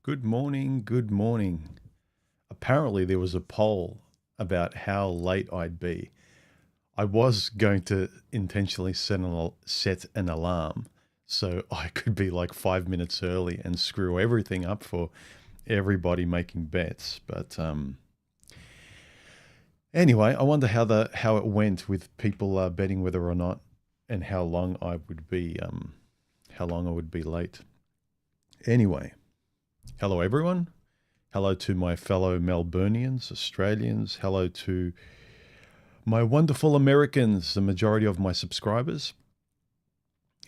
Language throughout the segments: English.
Good morning, good morning. Apparently, there was a poll about how late I'd be. I was going to intentionally set an alarm so I could be like 5 minutes early and screw everything up for everybody making bets. But anyway, I wonder how it went with people betting whether or not and how long I would be late. Anyway, hello everyone. Hello to my fellow Melburnians, Australians. Hello to my wonderful Americans, the majority of my subscribers.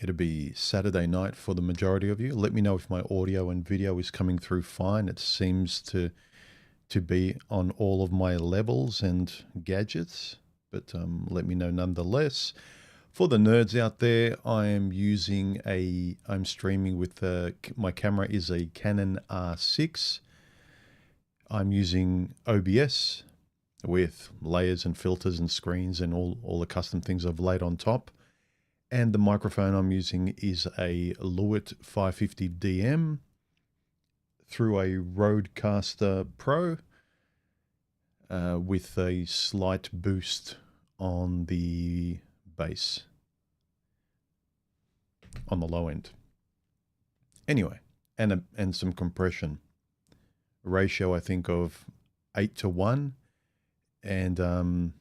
It'll be Saturday night for the majority of you. Let me know if my audio and video is coming through fine. It seems to be on all of my levels and gadgets, but let me know nonetheless. For the nerds out there, I'm streaming with, my camera is a Canon R6. I'm using OBS with layers and filters and screens and all the custom things I've laid on top. And the microphone I'm using is a Lewitt 550DM through a Rodecaster Pro with a slight boost on the bass on the low end. Anyway, and some compression. Ratio, I think, of 8:1, and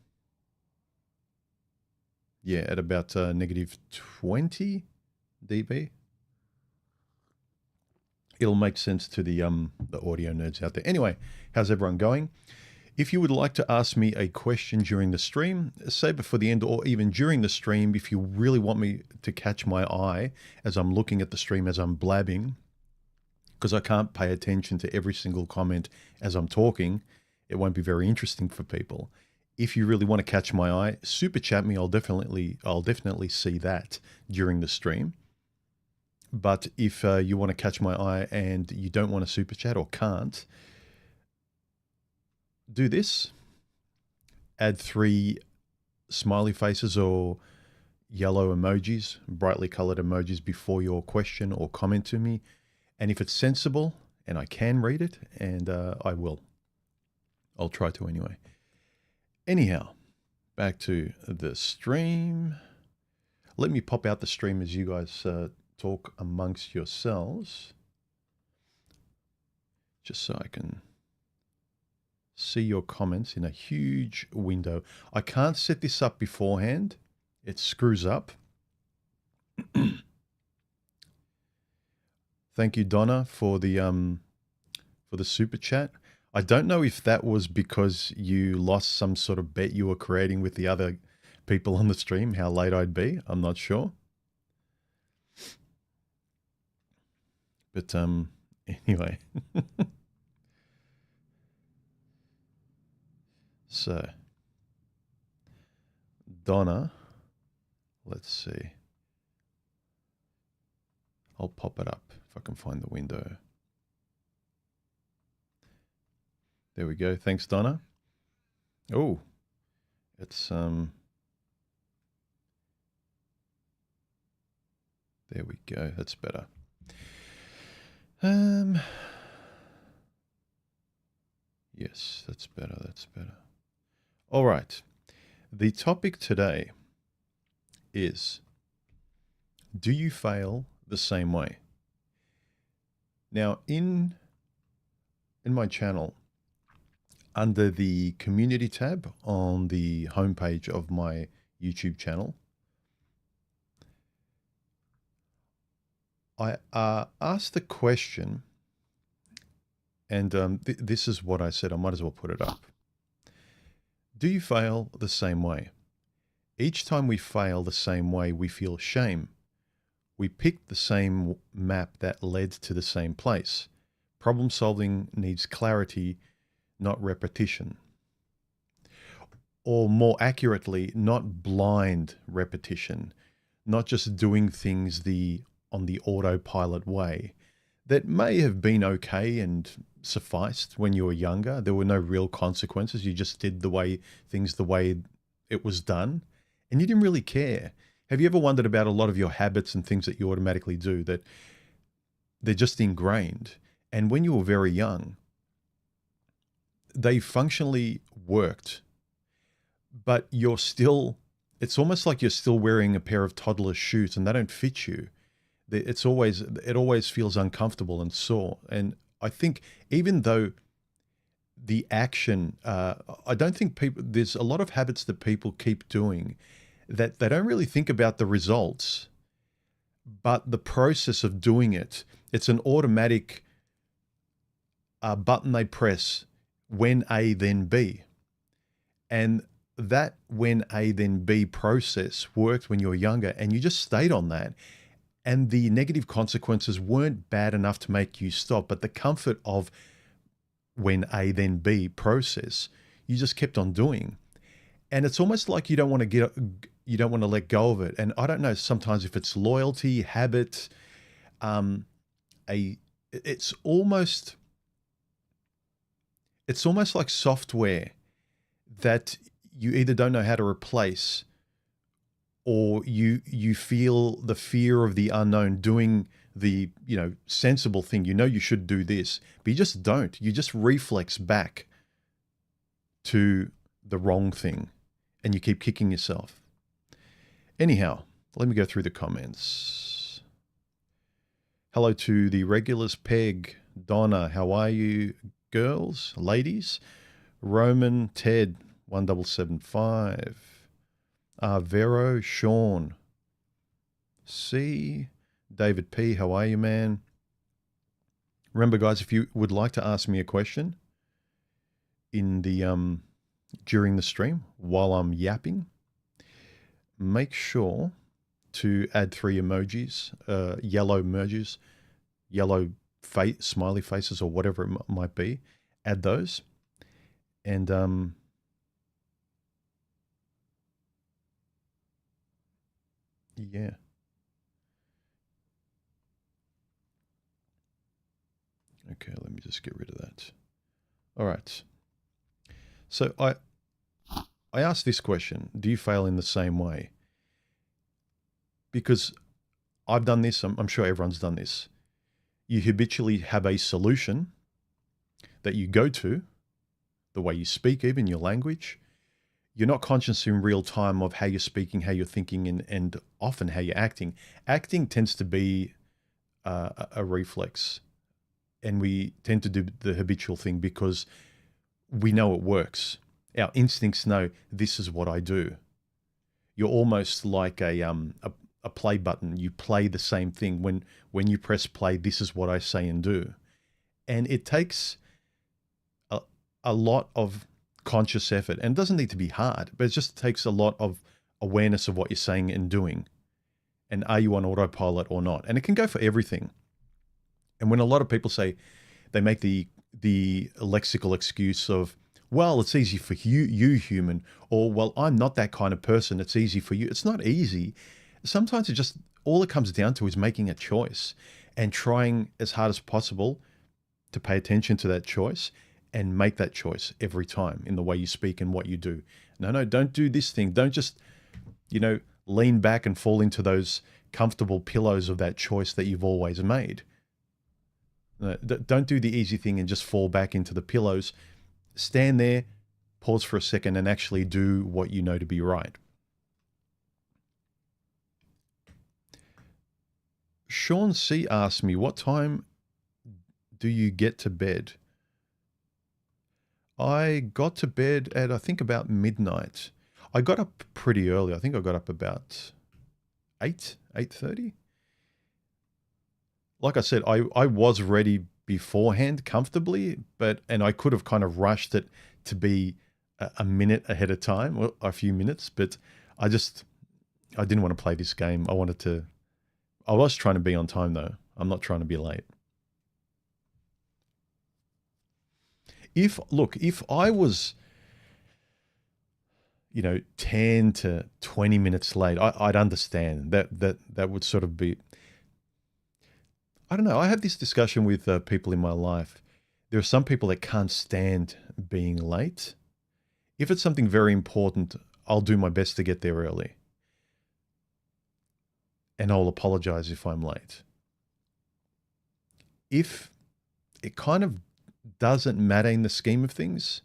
yeah, at about negative 20 dB. It'll make sense to the audio nerds out there. Anyway, how's everyone going? If you would like to ask me a question during the stream, save it for the end, or even during the stream if you really want me to catch my eye as I'm looking at the stream, as I'm blabbing, because I can't pay attention to every single comment as I'm talking. It won't be very interesting for people. If you really want to catch my eye, super chat me. I'll definitely see that during the stream. But if you want to catch my eye and you don't want to super chat or can't, do this. Add 3 smiley faces or yellow emojis, brightly colored emojis before your question or comment to me. And if it's sensible and I can read it, and I will. I'll try to anyway. Anyhow, back to the stream. Let me pop out the stream as you guys talk amongst yourselves, just so I can see your comments in a huge window. I can't set this up beforehand. It screws up. Thank you, Donna, for the super chat. I don't know if that was because you lost some sort of bet you were creating with the other people on the stream, how late I'd be. I'm not sure. But anyway. So, Donna, let's see. I'll pop it up if I can find the window. There we go. Thanks, Donna. Oh, it's there we go. That's better. Yes, that's better. That's better. All right. The topic today is, do you fail the same way? Now, in my channel, under the community tab on the homepage of my YouTube channel, I asked the question, and this is what I said. I might as well put it up. Do you fail the same way? Each time we fail the same way, we feel shame. We picked the same map that led to the same place. Problem solving needs clarity, not repetition. Or more accurately, not blind repetition, not just doing things on the autopilot way. That may have been okay and sufficed when you were younger. There were no real consequences. You just did the way it was done, and you didn't really care. Have you ever wondered about a lot of your habits and things that you automatically do, that they're just ingrained, And when you were very young, they functionally worked, but it's almost like you're still wearing a pair of toddler's shoes and they don't fit you. It always feels uncomfortable and sore. And I think even though the action, I don't think there's a lot of habits that people keep doing that they don't really think about the results, but the process of doing it, it's an automatic button they press, when A, then B. And that when A, then B process worked when you were younger, and you just stayed on that. And the negative consequences weren't bad enough to make you stop, but the comfort of when A, then B process, you just kept on doing. And it's almost like you don't want to let go of it. And I don't know sometimes if it's loyalty, habit, it's almost like software that you either don't know how to replace, or you feel the fear of the unknown, doing the sensible thing. You should do this, but you just don't. You just reflex back to the wrong thing, and you keep kicking yourself. Anyhow, let me go through the comments. Hello to the regulars, Peg, Donna. How are you, girls, ladies? Roman, Ted, 1775. Vero, Sean, C, David P. How are you, man? Remember, guys, if you would like to ask me a question in the during the stream while I'm yapping, make sure to add 3 emojis, yellow emojis, yellow smiley faces, or whatever it might be. Add those, and yeah. Okay, let me just get rid of that. All right. So I asked this question: do you fail in the same way? Because I've done this. I'm sure everyone's done this. You habitually have a solution that you go to, the way you speak, even your language. You're not conscious in real time of how you're speaking, how you're thinking, and often how you're acting. Acting tends to be a reflex, and we tend to do the habitual thing because we know it works. Our instincts know this is what I do. You're almost like a play button. You play the same thing. When you press play, this is what I say and do. And it takes a lot of conscious effort, and it doesn't need to be hard, but it just takes a lot of awareness of what you're saying and doing. And are you on autopilot or not? And it can go for everything. And when a lot of people say, they make the lexical excuse of, well, it's easy for you human, or, well, I'm not that kind of person, it's easy for you. It's not easy. Sometimes all it comes down to is making a choice and trying as hard as possible to pay attention to that choice and make that choice every time in the way you speak and what you do. No, don't do this thing. Don't just, lean back and fall into those comfortable pillows of that choice that you've always made. Don't do the easy thing and just fall back into the pillows. Stand there, pause for a second, and actually do what you know to be right. Sean C. asked me, what time do you get to bed? I got to bed at, I think, about midnight. I got up pretty early. I think I got up about 8:30. Like I said, I was ready beforehand comfortably, and I could have kind of rushed it to be a minute ahead of time, or a few minutes, but I didn't want to play this game. I was trying to be on time though. I'm not trying to be late. If I was, 10 to 20 minutes late, I'd understand that would sort of be, I don't know. I have this discussion with people in my life. There are some people that can't stand being late. If it's something very important, I'll do my best to get there early. And I'll apologize if I'm late. If it kind of doesn't matter in the scheme of things.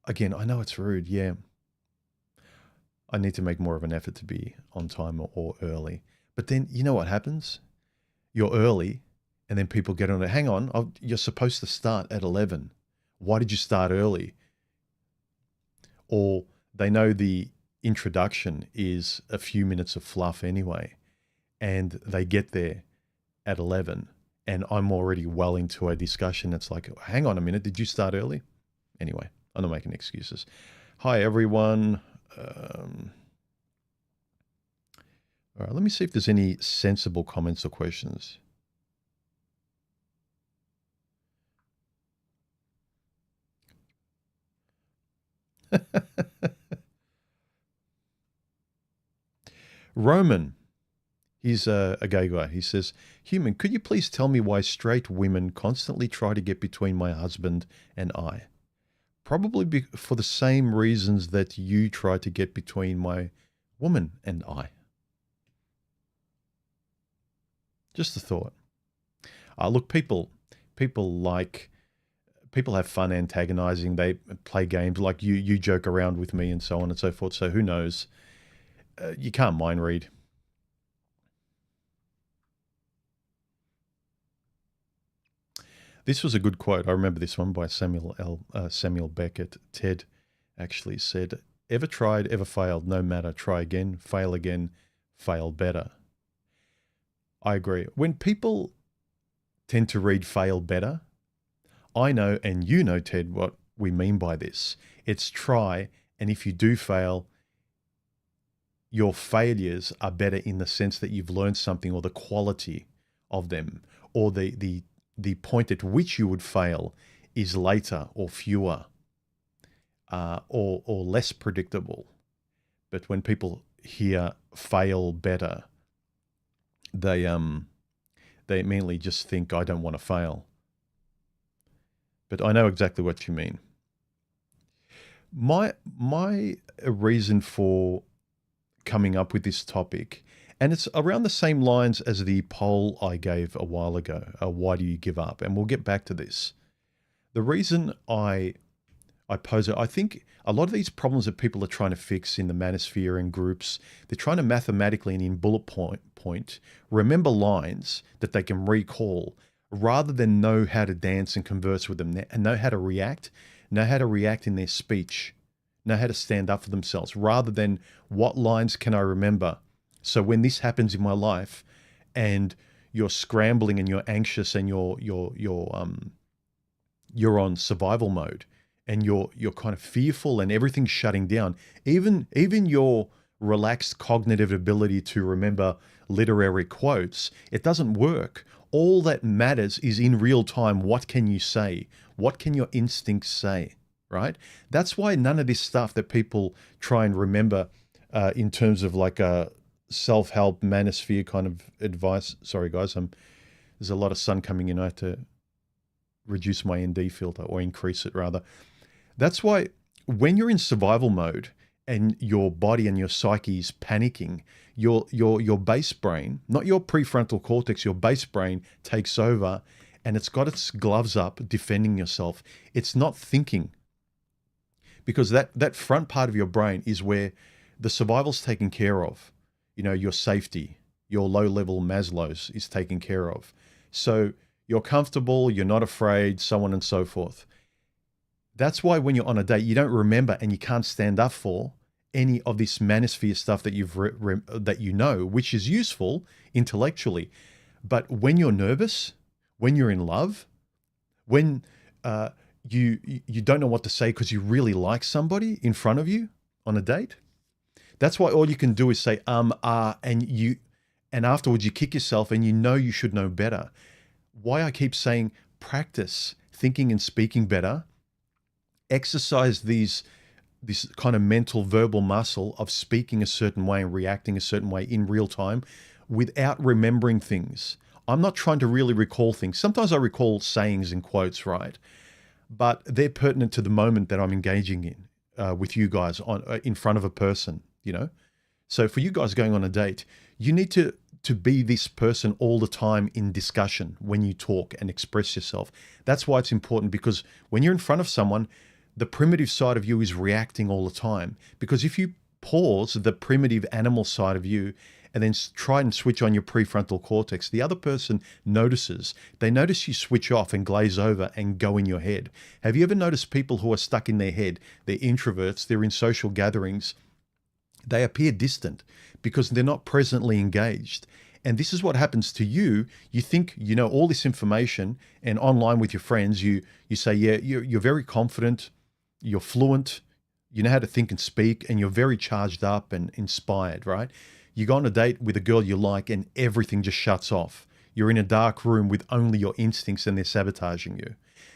Again, I know it's rude. Yeah. I need to make more of an effort to be on time or early. But then you know what happens? You're early and then people get on it. Hang on, you're supposed to start at 11. Why did you start early? Or they know the introduction is a few minutes of fluff anyway, and they get there at 11 and I'm already well into a discussion. It's like, hang on a minute, did you start early? Anyway, I'm not making excuses. Hi, everyone. All right, let me see if there's any sensible comments or questions. Roman, he's a gay guy. He says, Human, could you please tell me why straight women constantly try to get between my husband and I? Probably for the same reasons that you try to get between my woman and I. Just a thought. Look, people have fun antagonizing. They play games like you joke around with me and so on and so forth. So who knows? You can't mind read. This was a good quote. I remember this one by Samuel Beckett. Ted actually said, "Ever tried, ever failed, no matter. Try again, fail better." I agree. When people tend to read fail better, I know, and you know, Ted, what we mean by this. It's try, and if you do fail, your failures are better in the sense that you've learned something, or the quality of them, or the point at which you would fail is later or fewer or less predictable. But when people hear fail better, they immediately just think, I don't want to fail. But I know exactly what you mean. My reason for coming up with this topic, and it's around the same lines as the poll I gave a while ago, why do you give up? And we'll get back to this. The reason I pose it, I think a lot of these problems that people are trying to fix in the manosphere and groups, they're trying to mathematically and in bullet point remember lines that they can recall, rather than know how to dance and converse with them and know how to react in their speech, know how to stand up for themselves, rather than what lines can I remember. So when this happens in my life and you're scrambling and you're anxious and you're on survival mode and you're kind of fearful and everything's shutting down, even your relaxed cognitive ability to remember literary quotes, it doesn't work. All that matters is in real time, what can you say? What can your instincts say, right? That's why none of this stuff that people try and remember in terms of like a self-help manosphere kind of advice. Sorry, guys, there's a lot of sun coming in. I have to reduce my ND filter, or increase it rather. That's why when you're in survival mode and your body and your psyche is panicking, your base brain, not your prefrontal cortex, your base brain takes over, and it's got its gloves up defending yourself. It's not thinking, because that front part of your brain is where the survival's taken care of. You know, your safety, your low-level Maslow's is taken care of. So you're comfortable, you're not afraid, so on and so forth. That's why when you're on a date, you don't remember and you can't stand up for any of this manosphere stuff that that you know, which is useful intellectually. But when you're nervous, when you're in love, when you don't know what to say because you really like somebody in front of you on a date, that's why all you can do is say and afterwards you kick yourself and you know you should know better. Why I keep saying practice thinking and speaking better, exercise this kind of mental verbal muscle of speaking a certain way and reacting a certain way in real time without remembering things. I'm not trying to really recall things. Sometimes I recall sayings and quotes, right? But they're pertinent to the moment that I'm engaging in with you guys in front of a person, you know? So for you guys going on a date, you need to to be this person all the time in discussion when you talk and express yourself. That's why it's important, because when you're in front of someone, the primitive side of you is reacting all the time. Because if you pause the primitive animal side of you and then try and switch on your prefrontal cortex, the other person notices. They notice you switch off and glaze over and go in your head. Have you ever noticed people who are stuck in their head? They're introverts, they're in social gatherings, they appear distant because they're not presently engaged. And this is what happens to you. You think you know all this information, and online with your friends, you say, yeah, you're very confident, you're fluent, you know how to think and speak, and you're very charged up and inspired, right? You go on a date with a girl you like and everything just shuts off. You're in a dark room with only your instincts and they're sabotaging you.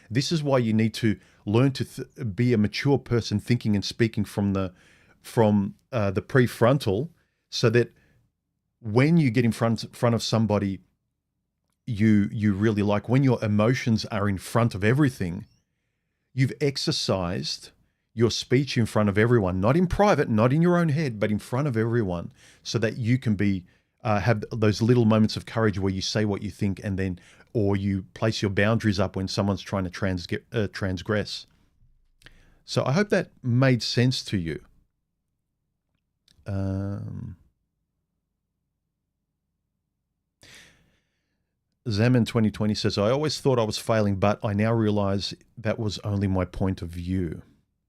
This is why you need to learn to be a mature person, thinking and speaking from the prefrontal, so that when you get in front of somebody you really like, when your emotions are in front of everything, you've exercised your speech in front of everyone, not in private, not in your own head, but in front of everyone, so that you can be have those little moments of courage where you say what you think, and then, or you place your boundaries up when someone's trying to transgress. So I hope that made sense to you. Zaman 2020 says, I always thought I was failing, but I now realize that was only my point of view.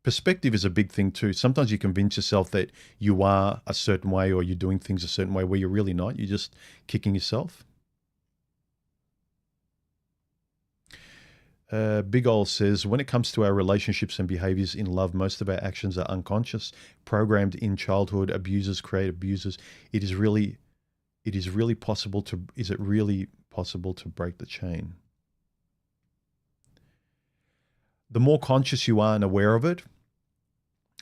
Perspective is a big thing too. Sometimes you convince yourself that you are a certain way, or you're doing things a certain way where you're really not. You're just kicking yourself. Big Ol says, when it comes to our relationships and behaviors in love, most of our actions are unconscious, programmed in childhood. Abusers create abusers. Is it really possible to break the chain? The more conscious you are and aware of it,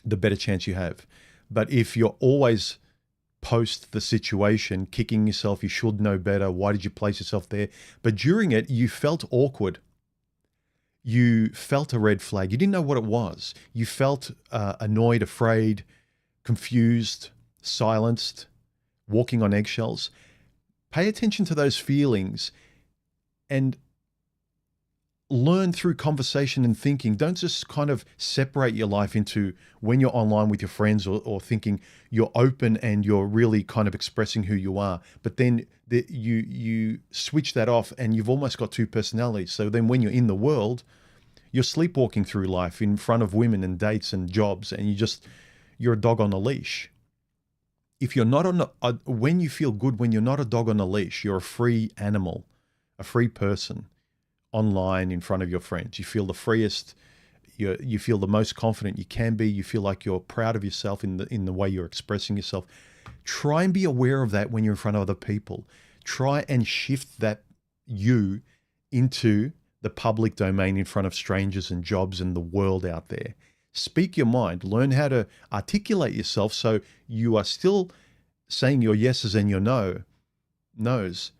the better chance you have. But if you're always post the situation, kicking yourself, you should know better, why did you place yourself there? But during it, you felt awkward. You felt a red flag. You didn't know what it was. You felt annoyed, afraid, confused, silenced, walking on eggshells. Pay attention to those feelings and learn through conversation and thinking. Don't just kind of separate your life into when you're online with your friends, or thinking you're open and you're really kind of expressing who you are. But then you switch that off and you've almost got two personalities. So then when you're in the world, you're sleepwalking through life in front of women and dates and jobs, and you're a dog on a leash. If you're not when you feel good, when you're not a dog on a leash, you're a free animal, a free person online in front of your friends. You feel the freest, you feel the most confident you can be. You feel like you're proud of yourself in the way you're expressing yourself. Try and be aware of that when you're in front of other people. Try and shift that you into the public domain in front of strangers and jobs and the world out there. Speak your mind. Learn how to articulate yourself so you are still saying your yeses and your no's.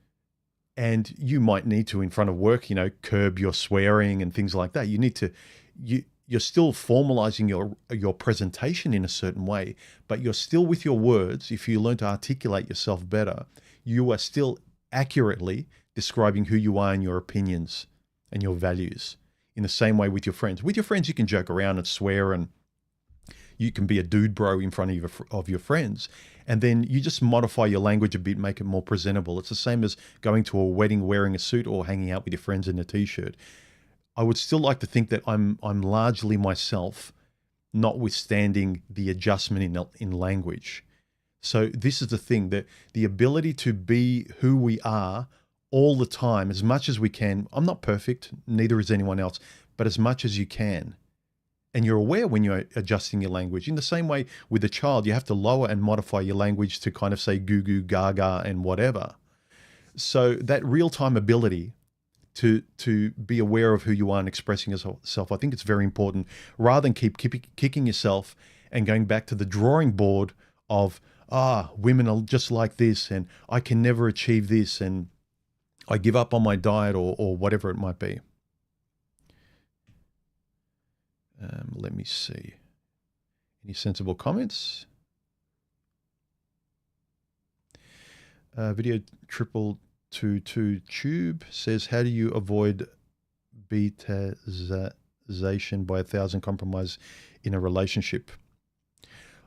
And you might need to, in front of work, curb your swearing and things like that. You're still formalizing your presentation in a certain way, but you're still, with your words, if you learn to articulate yourself better, you are still accurately describing who you are and your opinions and your values. In the same way with your friends. With your friends, you can joke around and swear, and you can be a dude bro in front of your friends. And then you just modify your language a bit, make it more presentable. It's the same as going to a wedding wearing a suit or hanging out with your friends in a t-shirt. I would still like to think that I'm largely myself, notwithstanding the adjustment in language. So this is the thing, that the ability to be who we are all the time, as much as we can. I'm not perfect, neither is anyone else, but as much as you can. And you're aware when you're adjusting your language. In the same way with a child, you have to lower and modify your language to kind of say goo goo, gaga, and whatever. So that real-time ability to be aware of who you are and expressing yourself, I think it's very important, rather than keep kicking yourself and going back to the drawing board of, women are just like this, and I can never achieve this, and I give up on my diet, or whatever it might be. Let me see. Any sensible comments? Video triple two tube says, how do you avoid BetaZation by 1,000 compromise in a relationship?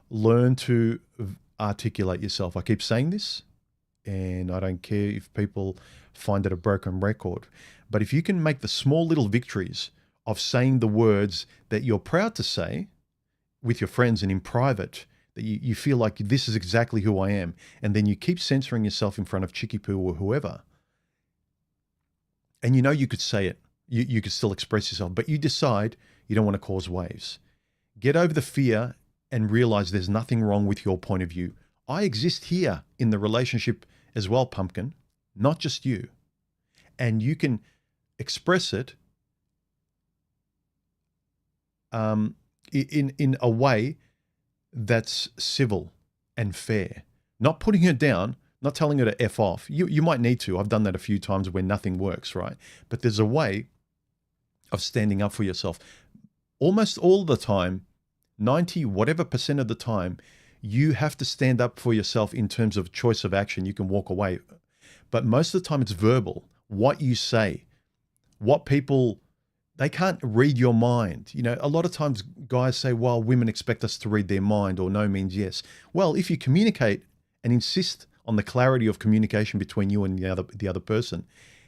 Learn to articulate yourself. I keep saying this, and I don't care if people find it a broken record. But if you can make the small little victories of saying the words that you're proud to say with your friends and in private, that you feel like this is exactly who I am, and then you keep censoring yourself in front of Chicky Poo or whoever, and you know you could say it, you could still express yourself, but you decide you don't want to cause waves. Get over the fear and realize there's nothing wrong with your point of view. I exist here in the relationship as well, pumpkin, not just you. And you can express it in a way that's civil and fair. Not putting her down, not telling her to F off. You might need to. I've done that a few times when nothing works, right? But there's a way of standing up for yourself. Almost all the time, 90 whatever % of the time, you have to stand up for yourself in terms of choice of action. You can walk away. But most of the time it's verbal. What you say, what people, they can't read your mind. You know, a lot of times guys say, well, women expect us to read their mind, or no means yes. Well, if you communicate and insist on the clarity of communication between you and the other person,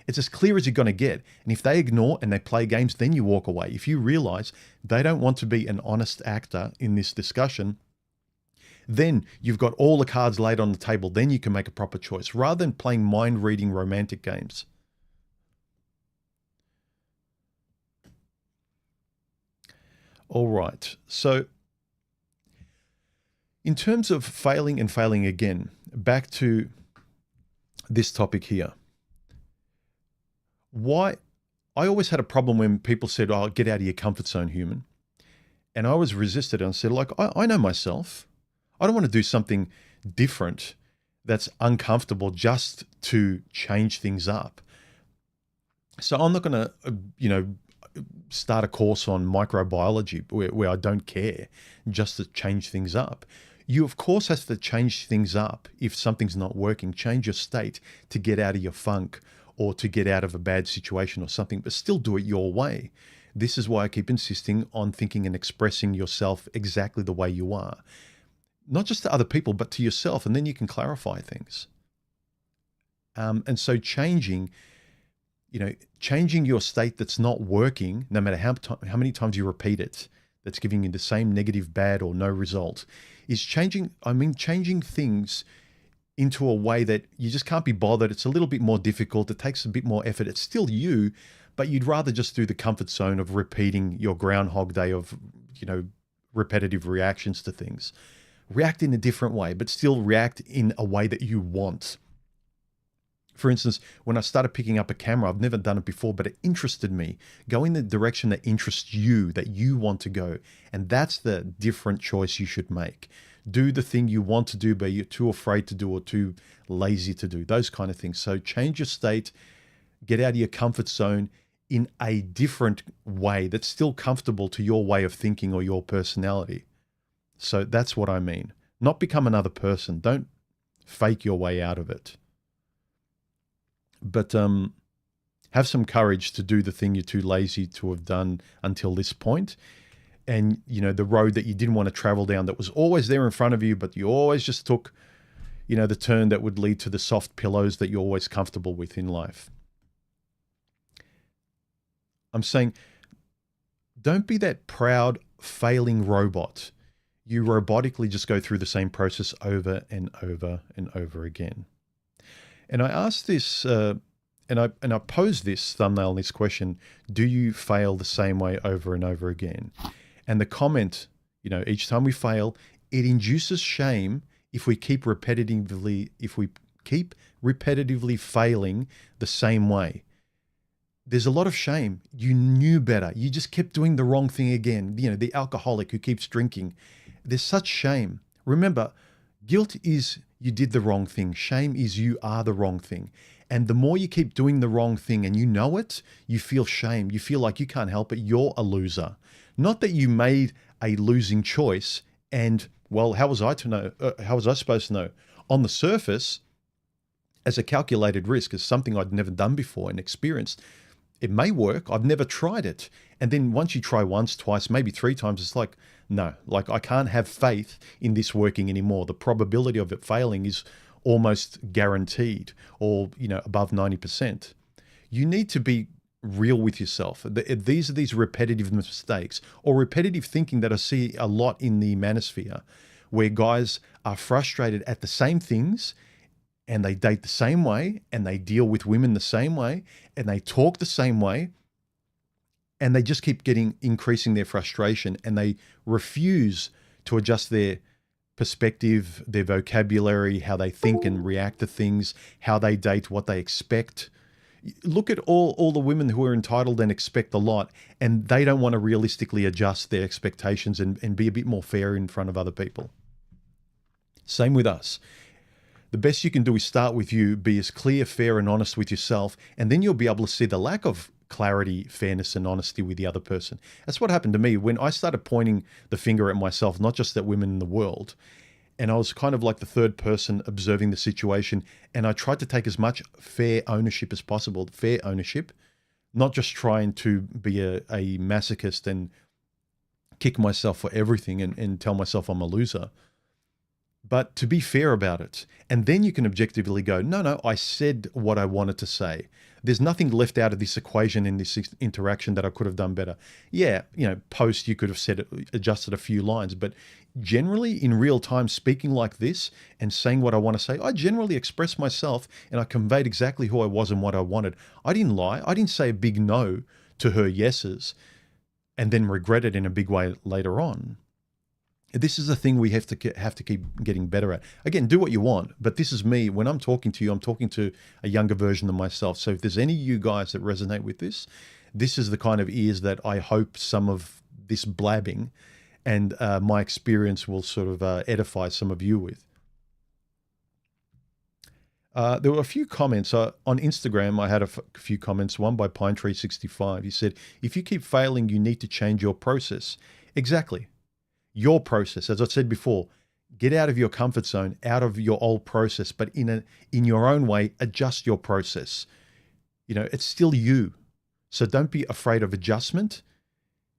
it's as clear as you're going to get. And if they ignore and they play games, then you walk away. If you realize they don't want to be an honest actor in this discussion, then you've got all the cards laid on the table. Then you can make a proper choice rather than playing mind-reading romantic games. All right. So in terms of failing and failing again, back to this topic here. Why I always had a problem when people said, oh, get out of your comfort zone, human. And I always resisted and said, like, I know myself. I don't want to do something different that's uncomfortable just to change things up. So I'm not going to, start a course on microbiology where I don't care just to change things up. You, of course, have to change things up if something's not working. Change your state to get out of your funk or to get out of a bad situation or something, but still do it your way. This is why I keep insisting on thinking and expressing yourself exactly the way you are. Not just to other people, but to yourself, and then you can clarify things. And so changing your state that's not working, no matter how many times you repeat it, that's giving you the same negative, bad, or no result, is changing things into a way that you just can't be bothered. It's a little bit more difficult. It takes a bit more effort. It's still you, but you'd rather just do the comfort zone of repeating your Groundhog Day of, repetitive reactions to things. React in a different way, but still react in a way that you want. For instance, when I started picking up a camera, I've never done it before, but it interested me. Go in the direction that interests you, that you want to go. And that's the different choice you should make. Do the thing you want to do, but you're too afraid to do or too lazy to do, those kind of things. So change your state, get out of your comfort zone in a different way that's still comfortable to your way of thinking or your personality. So that's what I mean. Not become another person. Don't fake your way out of it. But have some courage to do the thing you're too lazy to have done until this point. And, the road that you didn't want to travel down that was always there in front of you, but you always just took, the turn that would lead to the soft pillows that you're always comfortable with in life. I'm saying, don't be that proud, failing robot. You robotically just go through the same process over and over and over again. And I asked this, and I posed this thumbnail and this question: do you fail the same way over and over again? And the comment, each time we fail, it induces shame if we keep repetitively failing the same way. There's a lot of shame. You knew better. You just kept doing the wrong thing again. The alcoholic who keeps drinking. There's such shame. Remember, guilt is you did the wrong thing. Shame is you are the wrong thing. And the more you keep doing the wrong thing and you know it, you feel shame. You feel like you can't help it. You're a loser. Not that you made a losing choice and, well, how was I supposed to know? On the surface, as a calculated risk, as something I'd never done before and experienced. It may work. I've never tried it. And then once you try once, twice, maybe three times, it's like, no, like I can't have faith in this working anymore. The probability of it failing is almost guaranteed, or, above 90%. You need to be real with yourself. These are these repetitive mistakes or repetitive thinking that I see a lot in the manosphere, where guys are frustrated at the same things, and they date the same way, and they deal with women the same way, and they talk the same way, and they just keep increasing their frustration, and they refuse to adjust their perspective, their vocabulary, how they think and react to things, how they date, what they expect. Look at all the women who are entitled and expect a lot, and they don't want to realistically adjust their expectations and be a bit more fair in front of other people. Same with us. The best you can do is start with you, be as clear, fair, and honest with yourself, and then you'll be able to see the lack of clarity, fairness, and honesty with the other person. That's what happened to me when I started pointing the finger at myself, not just at women in the world. And I was kind of like the third person observing the situation, and I tried to take as much fair ownership as possible. Fair ownership, not just trying to be a masochist and kick myself for everything and tell myself I'm a loser, but to be fair about it. And then you can objectively go, no, I said what I wanted to say. There's nothing left out of this equation in this interaction that I could have done better. Yeah, post you could have adjusted a few lines, but generally in real time, speaking like this and saying what I want to say, I generally expressed myself and I conveyed exactly who I was and what I wanted. I didn't lie. I didn't say a big no to her yeses and then regret it in a big way later on. This is a thing we have to keep getting better at. Again, do what you want, but this is me. When I'm talking to you, I'm talking to a younger version of myself. So if there's any of you guys that resonate with this, this is the kind of ears that I hope some of this blabbing and my experience will sort of edify some of you with. There were a few comments on Instagram. I had a few comments, one by Pinetree65. He said, if you keep failing, you need to change your process. Exactly. Your process, as I said before, get out of your comfort zone, out of your old process, but in your own way, adjust your process. It's still you. So don't be afraid of adjustment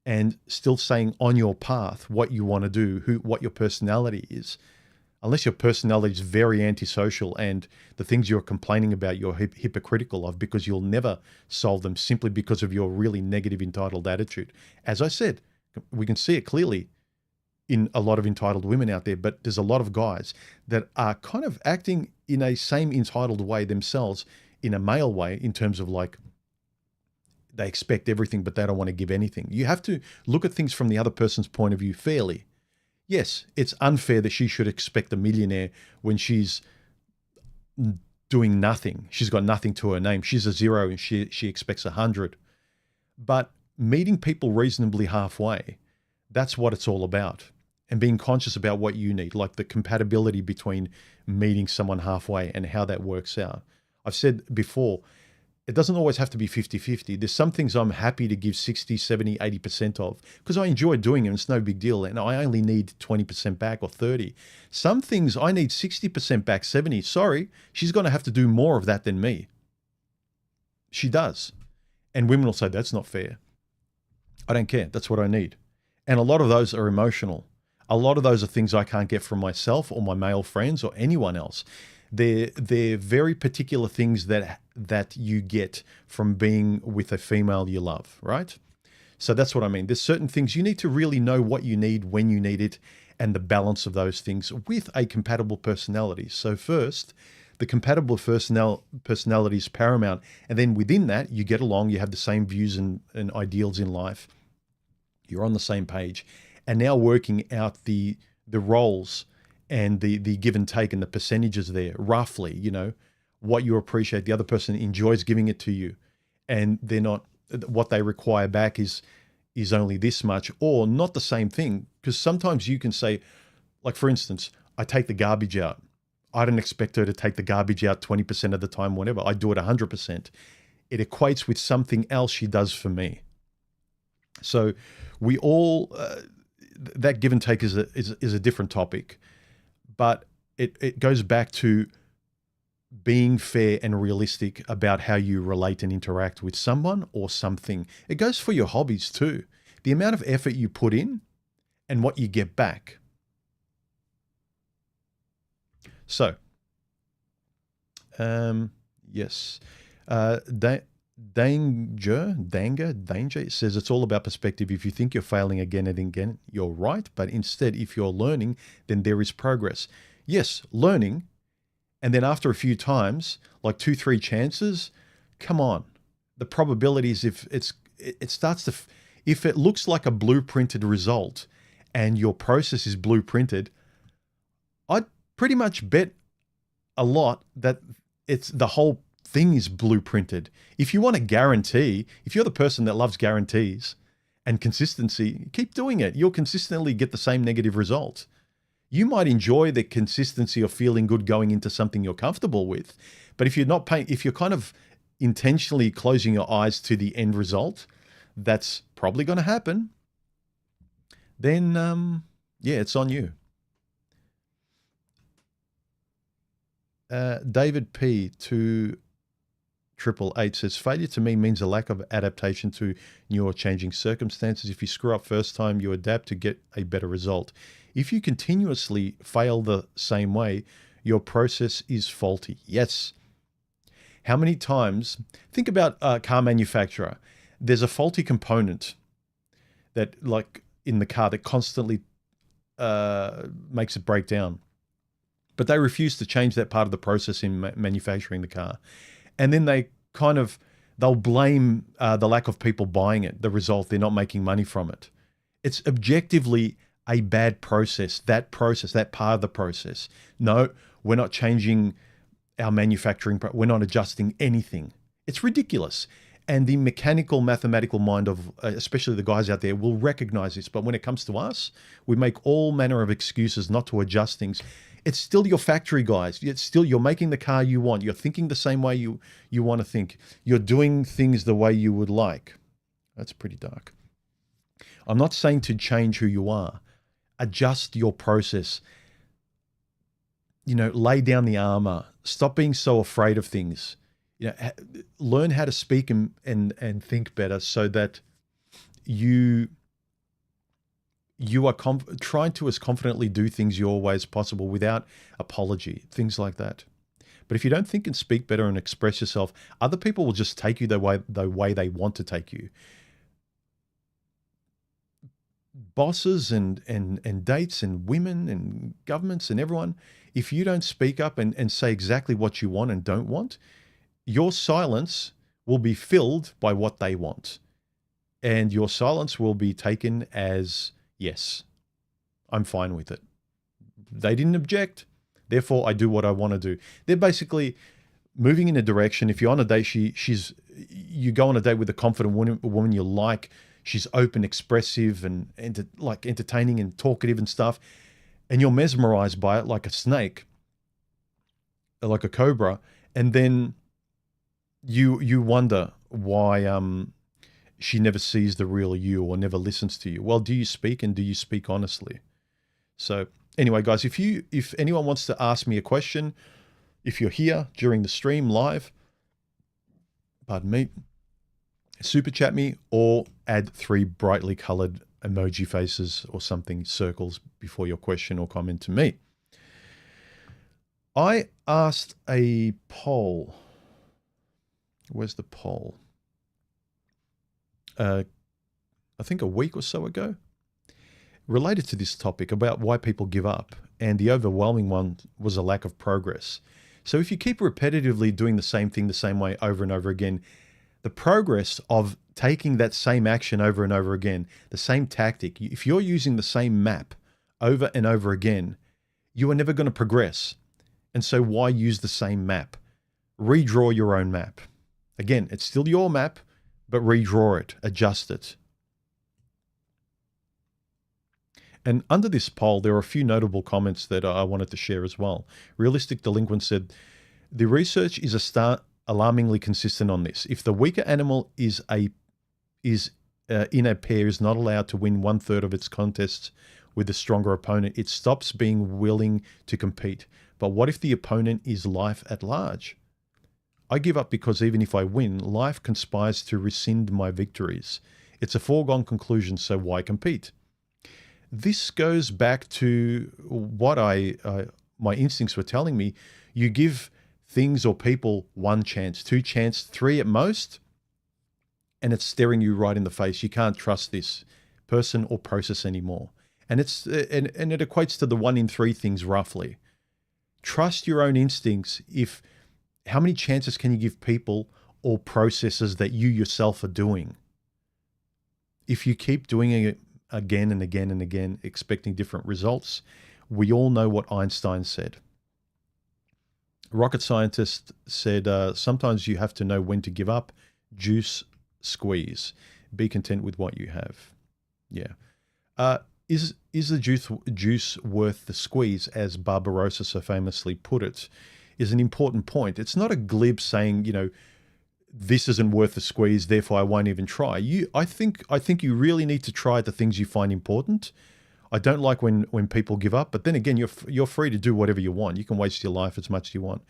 and still staying on your path, what you want to do, what your personality is. Unless your personality is very antisocial and the things you're complaining about, you're hypocritical of, because you'll never solve them simply because of your really negative, entitled attitude. As I said, we can see it clearly in a lot of entitled women out there, but there's a lot of guys that are kind of acting in a same entitled way themselves, in a male way, in terms of like, they expect everything, but they don't want to give anything. You have to look at things from the other person's point of view fairly. Yes, it's unfair that she should expect a millionaire when she's doing nothing. She's got nothing to her name. She's a zero and she expects 100. But meeting people reasonably halfway, that's what it's all about. And being conscious about what you need, like the compatibility between meeting someone halfway and how that works out. I've said before, it doesn't always have to be 50-50. There's some things I'm happy to give 60, 70, 80% of because I enjoy doing them. It's no big deal. And I only need 20% back or 30. Some things I need 60% back, 70. Sorry, she's going to have to do more of that than me. She does. And women will say, that's not fair. I don't care. That's what I need. And a lot of those are emotional. A lot of those are things I can't get from myself or my male friends or anyone else. They're very particular things that you get from being with a female you love, right? So that's what I mean. There's certain things you need to really know what you need, when you need it, and the balance of those things with a compatible personality. So first, the compatible personality is paramount. And then within that, you get along, you have the same views and ideals in life. You're on the same page. And now working out the roles and the give and take and the percentages there, roughly, what you appreciate. The other person enjoys giving it to you, and they're not, what they require back is only this much, or not the same thing. Because sometimes you can say, like, for instance, I take the garbage out. I don't expect her to take the garbage out 20% of the time, whatever. I do it 100%. It equates with something else she does for me. So we all, that give and take is a different topic, but it goes back to being fair and realistic about how you relate and interact with someone or something. It goes for your hobbies too. The amount of effort you put in and what you get back. So, yes. Danger, it says it's all about perspective. If you think you're failing again and again, you're right. But instead, if you're learning, then there is progress. Yes, learning. And then after a few times, like 2-3 chances, come on. The probabilities, if it looks like a blueprinted result and your process is blueprinted, I'd pretty much bet a lot that it's the whole thing is blueprinted. If you want a guarantee, if you're the person that loves guarantees and consistency, keep doing it. You'll consistently get the same negative result. You might enjoy the consistency of feeling good going into something you're comfortable with. But if you're kind of intentionally closing your eyes to the end result, that's probably going to happen. Then, yeah, it's on you. David P. 2888 says, failure to me means a lack of adaptation to new or changing circumstances. If you screw up first time, you adapt to get a better result. If you continuously fail the same way, your process is faulty. Yes. How many times, think about a car manufacturer. There's a faulty component that, like in the car, that constantly makes it break down. But they refuse to change that part of the process in manufacturing the car. And then they'll blame the lack of people buying it, the result, they're not making money from it. It's objectively a bad process, that part of the process. No, we're not changing our manufacturing, we're not adjusting anything. It's ridiculous. And the mechanical, mathematical mind of, especially the guys out there, will recognize this. But when it comes to us, we make all manner of excuses not to adjust things. It's still your factory, guys. You're making the car you want. You're thinking the same way you want to think. You're doing things the way you would like. That's pretty dark. I'm not saying to change who you are. Adjust your process. Lay down the armor. Stop being so afraid of things. Learn how to speak and think better so that you are trying to as confidently do things your way as possible without apology, things like that. But if you don't think and speak better and express yourself, other people will just take you the way they want to take you. Bosses and dates and women and governments and everyone, if you don't speak up and say exactly what you want and don't want, your silence will be filled by what they want. And your silence will be taken as, yes, I'm fine with it. They didn't object, therefore I do what I want to do. They're basically moving in a direction. If you're on a date, you go on a date with a confident woman you like. She's open, expressive, and like entertaining and talkative and stuff. And you're mesmerized by it like a snake, like a cobra. And then you wonder why she never sees the real you or never listens to you. Well, do you speak, and do you speak honestly? So anyway, guys, if anyone wants to ask me a question, if you're here during the stream live, pardon me, super chat me or add 3 brightly colored emoji faces or something, circles, before your question or comment to me. I asked a poll. Where's the poll? I think a week or so ago, related to this topic about why people give up. And the overwhelming one was a lack of progress. So if you keep repetitively doing the same thing the same way over and over again, the progress of taking that same action over and over again, the same tactic, if you're using the same map over and over again, you are never going to progress. And so why use the same map? Redraw your own map. Again, it's still your map, but redraw it, adjust it. And under this poll, there are a few notable comments that I wanted to share as well. Realistic Delinquent said, the research is alarmingly consistent on this. If the weaker animal in a pair is not allowed to win 1/3 of its contests with a stronger opponent, it stops being willing to compete. But what if the opponent is life at large? I give up because even if I win, life conspires to rescind my victories. It's a foregone conclusion, so why compete? This goes back to what my instincts were telling me. You give things or people one chance, two chance, three at most, and it's staring you right in the face. You can't trust this person or process anymore. And it equates to the 1 in 3 things roughly. Trust your own instincts. How many chances can you give people or processes that you yourself are doing? If you keep doing it again and again and again, expecting different results, we all know what Einstein said. Rocket scientist said, sometimes you have to know when to give up, juice, squeeze. Be content with what you have. Yeah. Is the juice worth the squeeze, as Barbarossa so famously put it, is an important point. It's not a glib saying, this isn't worth the squeeze, therefore I won't even try. I think you really need to try the things you find important. I don't like when people give up, but then again, you're free to do whatever you want. You can waste your life as much as you want.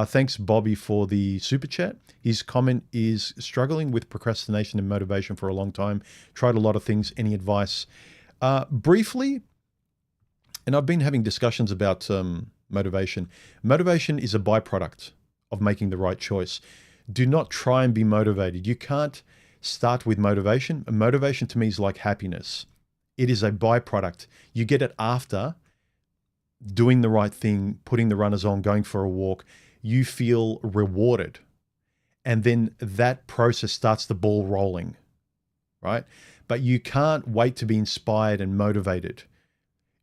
Thanks, Bobby, for the super chat. His comment is struggling with procrastination and motivation for a long time. Tried a lot of things. Any advice? Briefly, and I've been having discussions about motivation. Motivation is a byproduct of making the right choice. Do not try and be motivated. You can't start with motivation. Motivation to me is like happiness. It is a byproduct. You get it after doing the right thing, putting the runners on, going for a walk. You feel rewarded. And then that process starts the ball rolling, right? But you can't wait to be inspired and motivated.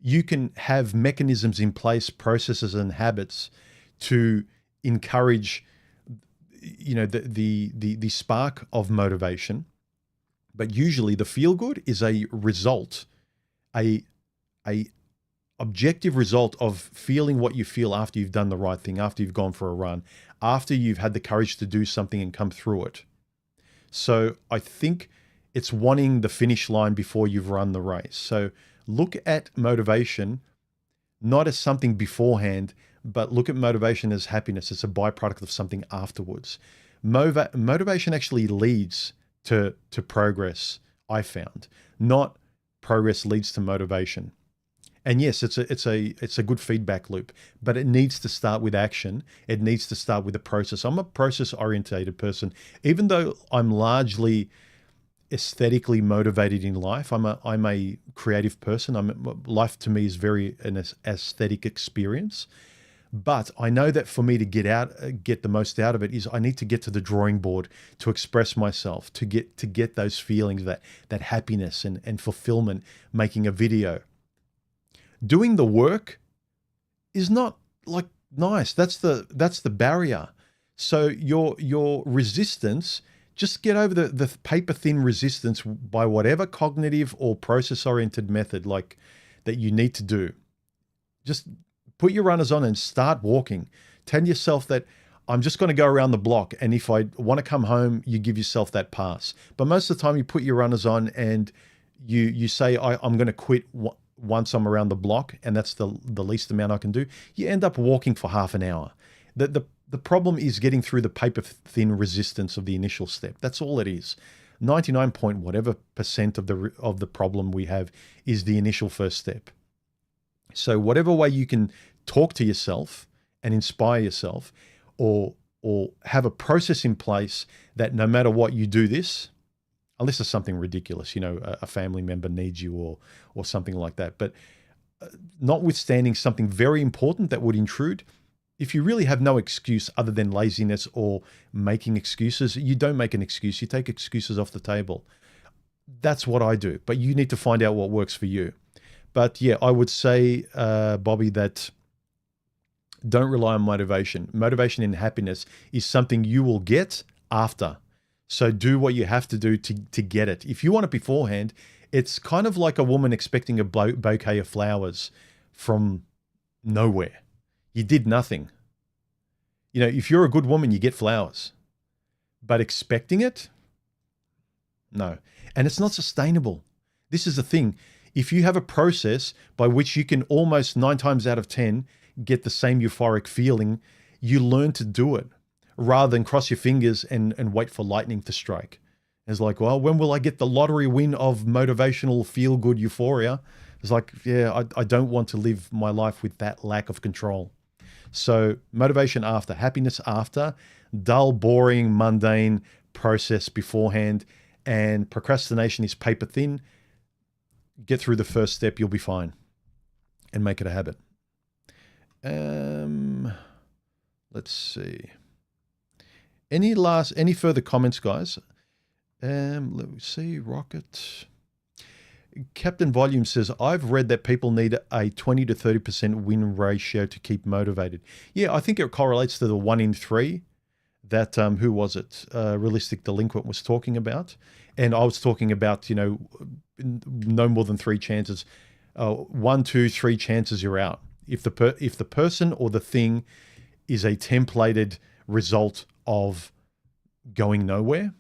You can have mechanisms in place, processes and habits to encourage, the spark of motivation. But usually the feel good is a result, a objective result of feeling what you feel after you've done the right thing, after you've gone for a run, after you've had the courage to do something and come through it. So I think it's wanting the finish line before you've run the race. So look at motivation not as something beforehand, but look at motivation as happiness. It's a byproduct of something afterwards. Motivation actually leads to progress, I found. Not progress leads to motivation. And yes, it's a good feedback loop, but it needs to start with action. It needs to start with a process. I'm a process-orientated person. Even though I'm largely aesthetically motivated in life, I'm a creative person. Life to me is very an aesthetic experience. But I know that for me to get the most out of it is I need to get to the drawing board to express myself, to get those feelings, that happiness and fulfillment, making a video. Doing the work is not like nice. That's the barrier. So your resistance, just get over the paper thin resistance by whatever cognitive or process oriented method like that you need to do. Just put your runners on and start walking. Tell yourself that I'm just going to go around the block, and if I want to come home, you give yourself that pass. But most of the time you put your runners on and you say, I'm going to quit once I'm around the block, and that's the least amount I can do. You end up walking for half an hour. The problem is getting through the paper thin resistance of the initial step. That's all it is. 99 point whatever % of the problem we have is the initial first step. So whatever way you can talk to yourself and inspire yourself, or have a process in place that no matter what you do this, unless it's something ridiculous, a family member needs you or something like that. But notwithstanding something very important that would intrude, if you really have no excuse other than laziness or making excuses, you don't make an excuse. You take excuses off the table. That's what I do. But you need to find out what works for you. But yeah, I would say, Bobby, that don't rely on motivation. Motivation and happiness is something you will get after. So do what you have to do to get it. If you want it beforehand, it's kind of like a woman expecting a bouquet of flowers from nowhere. You did nothing. If you're a good woman, you get flowers. But expecting it? No. And it's not sustainable. This is the thing. If you have a process by which you can almost 9 times out of 10 get the same euphoric feeling, you learn to do it rather than cross your fingers and wait for lightning to strike. It's like, well, when will I get the lottery win of motivational feel-good euphoria? It's like, yeah, I don't want to live my life with that lack of control. So motivation after, happiness after, dull, boring, mundane process beforehand, and procrastination is paper thin. Get through the first step, you'll be fine, and make it a habit. Let's see. Any further comments, guys? Let me see. Rocket. Captain Volume says, I've read that people need a 20 to 30% win ratio to keep motivated. Yeah, I think it correlates to the 1 in 3 that, who was it? Realistic Delinquent was talking about. And I was talking about, no more than 3 chances. 1, 2, 3 chances you're out. If the person or the thing is a templated result of going nowhere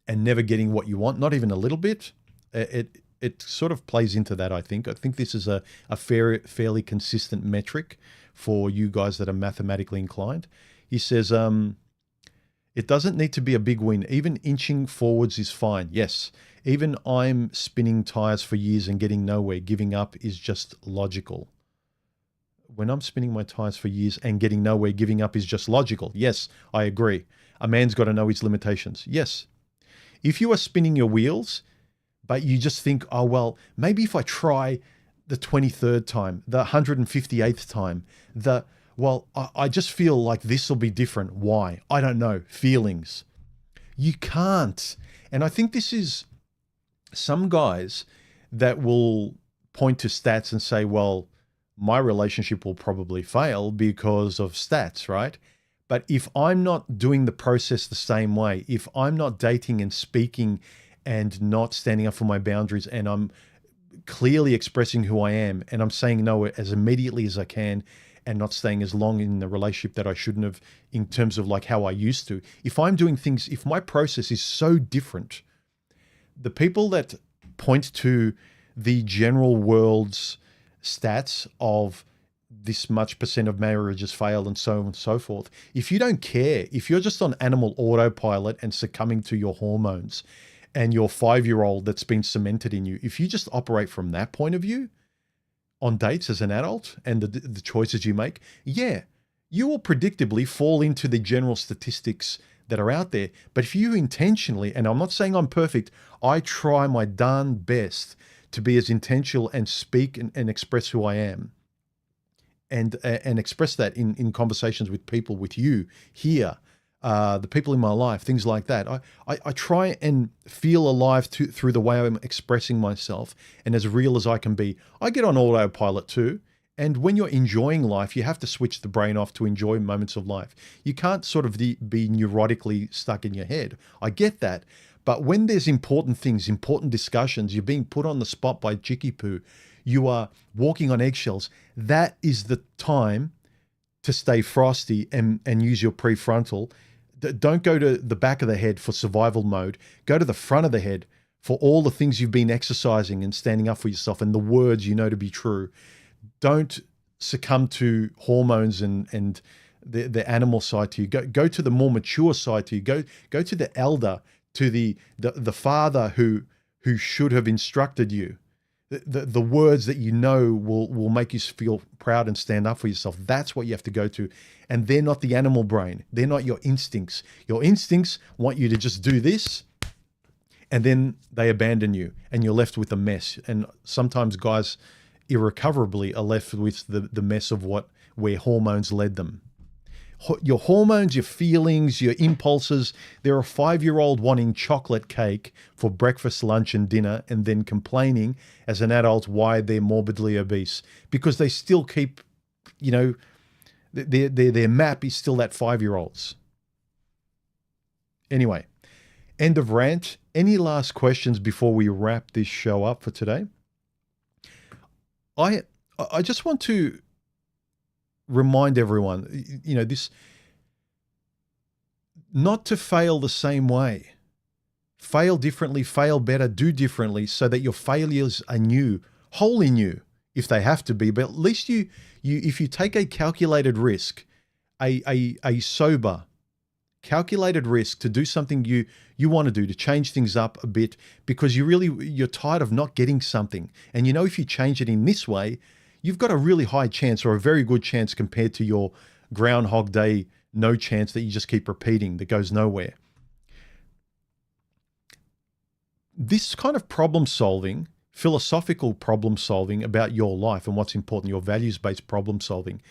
and never getting what you want, not even a little bit, it sort of plays into that, I think. I think this is a fairly consistent metric for you guys that are mathematically inclined. He says, it doesn't need to be a big win. Even inching forwards is fine. Yes, even I'm spinning tires for years and getting nowhere. Giving up is just logical. When I'm spinning my tires for years and getting nowhere, giving up is just logical. Yes, I agree. A man's got to know his limitations. Yes. If you are spinning your wheels, but you just think, oh, well, maybe if I try the 23rd time, the 158th time, I just feel like this will be different. Why? I don't know. Feelings. You can't. And I think this is some guys that will point to stats and say, well, my relationship will probably fail because of stats, right? But if I'm not doing the process the same way, if I'm not dating and speaking and not standing up for my boundaries, and I'm clearly expressing who I am, and I'm saying no as immediately as I can, and not staying as long in the relationship that I shouldn't have in terms of like how I used to. If I'm doing things, if my process is so different, the people that point to the general world's stats of this much % of marriages fail and so on and so forth, if you don't care, if you're just on animal autopilot and succumbing to your hormones and your 5-year-old that's been cemented in you, if you just operate from that point of view on dates as an adult and the choices you make, yeah, you will predictably fall into the general statistics that are out there. But if you intentionally, and I'm not saying I'm perfect, I try my darn best to be as intentional and speak and express who I am, and express that in conversations with people, with you here, the people in my life, things like that. I try and feel alive through the way I'm expressing myself and as real as I can be. I get on autopilot too. And when you're enjoying life, you have to switch the brain off to enjoy moments of life. You can't sort of be neurotically stuck in your head. I get that. But when there's important things, important discussions, you're being put on the spot by Chicky Poo, you are walking on eggshells, that is the time to stay frosty and use your prefrontal. Don't go to the back of the head for survival mode. Go to the front of the head for all the things you've been exercising and standing up for yourself and the words you know to be true. Don't succumb to hormones and the animal side to you. Go to the more mature side to you. Go to the elder, to the father who should have instructed you. The words that you know will make you feel proud and stand up for yourself. That's what you have to go to. And they're not the animal brain. They're not your instincts. Your instincts want you to just do this, and then they abandon you, and you're left with a mess. And sometimes guys irrecoverably are left with the mess of where hormones led them. Your hormones, your feelings, your impulses. There are a 5-year-old wanting chocolate cake for breakfast, lunch, and dinner, and then complaining as an adult why they're morbidly obese, because they still keep, their map is still that 5-year-old's. Anyway, end of rant. Any last questions before we wrap this show up for today? I just want to remind everyone, this, not to fail the same way. Fail differently, fail better, do differently, so that your failures are new, wholly new. if they have to be, but at least if you take a calculated risk, a sober, calculated risk to do something you want to do, to change things up a bit, because you're tired of not getting something. And you know, if you change it in this way, you've got a really high chance, or a very good chance, compared to your Groundhog Day no chance that you just keep repeating that goes nowhere. This kind of problem solving, philosophical problem solving about your life and what's important, your values-based problem solving,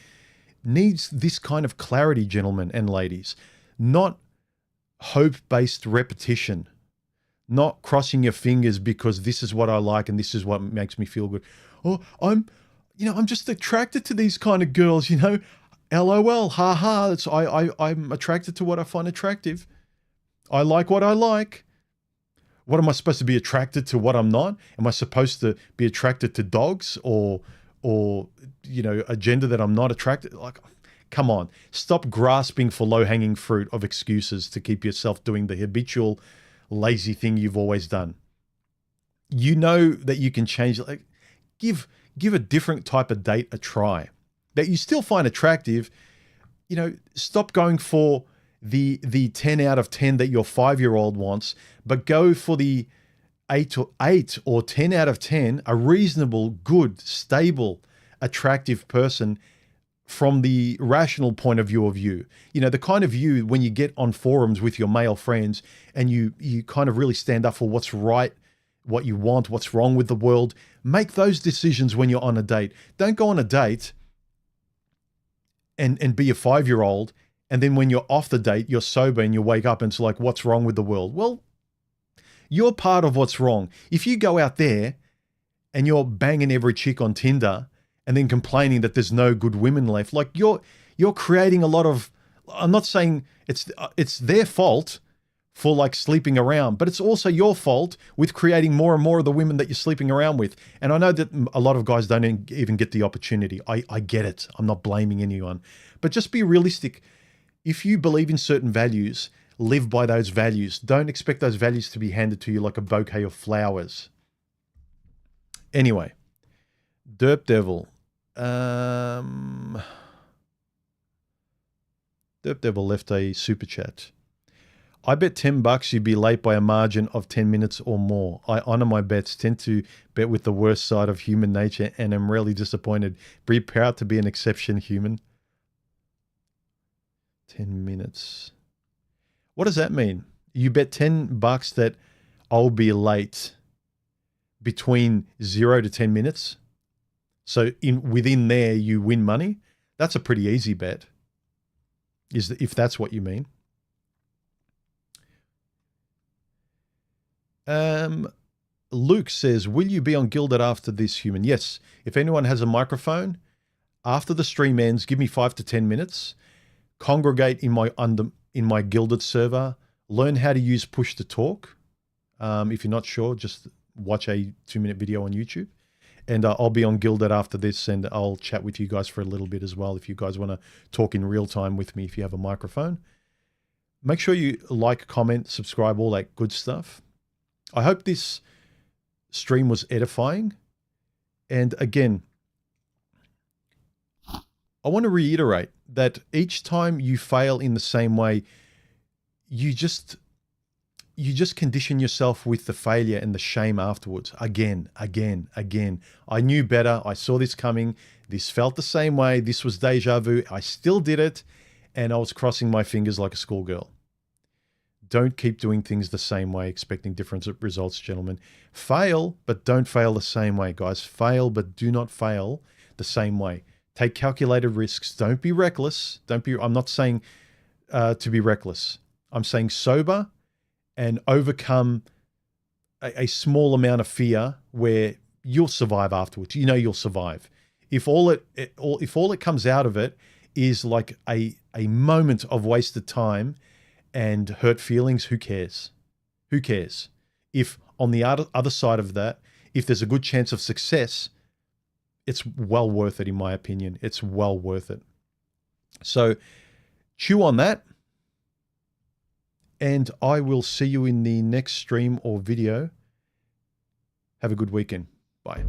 needs this kind of clarity, gentlemen and ladies, not hope-based repetition, not crossing your fingers because this is what I like and this is what makes me feel good. Oh, I'm just attracted to these kind of girls, LOL, haha. I'm attracted to what I find attractive. I like what I like. What am I supposed to be attracted to? What I'm not? Am I supposed to be attracted to dogs or a gender that I'm not attracted? Like, come on, stop grasping for low-hanging fruit of excuses to keep yourself doing the habitual lazy thing you've always done. You know that you can change. Like, give a different type of date a try that you still find attractive. Stop going for the 10 out of 10 that your 5-year-old wants, but go for the 8 or 10 out of 10, a reasonable, good, stable, attractive person from the rational point of view of you. The kind of you when you get on forums with your male friends and you kind of really stand up for what's right, what you want, what's wrong with the world. Make those decisions when you're on a date. Don't go on a date and be a 5-year-old, and then when you're off the date, you're sober and you wake up and it's like, what's wrong with the world? Well, you're part of what's wrong. If you go out there and you're banging every chick on Tinder and then complaining that there's no good women left, like you're creating a lot of, I'm not saying it's their fault for like sleeping around, but it's also your fault with creating more and more of the women that you're sleeping around with. And I know that a lot of guys don't even get the opportunity. I get it. I'm not blaming anyone, but just be realistic. If you believe in certain values, live by those values. Don't expect those values to be handed to you like a bouquet of flowers. Anyway, Derp Devil. Derp Devil left a super chat. I bet $10 you'd be late by a margin of 10 minutes or more. I honor my bets, tend to bet with the worst side of human nature, and am rarely disappointed. Be proud to be an exception, human. 10 minutes. What does that mean? You bet $10 that I'll be late between 0 to 10 minutes. So within there, you win money. That's a pretty easy bet, if that's what you mean. Luke says, will you be on Gilded after this, human? Yes. If anyone has a microphone, after the stream ends, give me 5 to 10 minutes. Congregate in my Gilded server. Learn how to use push to talk. If you're not sure, just watch a 2-minute video on YouTube. And I'll be on Gilded after this, and I'll chat with you guys for a little bit as well if you guys want to talk in real time with me if you have a microphone. Make sure you like, comment, subscribe, all that good stuff. I hope this stream was edifying. And again, I want to reiterate that each time you fail in the same way, you just condition yourself with the failure and the shame afterwards. Again. I knew better. I saw this coming. This felt the same way. This was deja vu. I still did it. And I was crossing my fingers like a schoolgirl. Don't keep doing things the same way, expecting different results, gentlemen. Fail, but don't fail the same way, guys. Fail, but do not fail the same way. Take calculated risks. Don't be reckless. I'm not saying to be reckless. I'm saying sober and overcome a small amount of fear where you'll survive afterwards. You know you'll survive. If all it comes out of it is like a moment of wasted time and hurt feelings, who cares? Who cares? If on the other side of that, if there's a good chance of success, it's well worth it, in my opinion. It's well worth it. So chew on that. And I will see you in the next stream or video. Have a good weekend. Bye.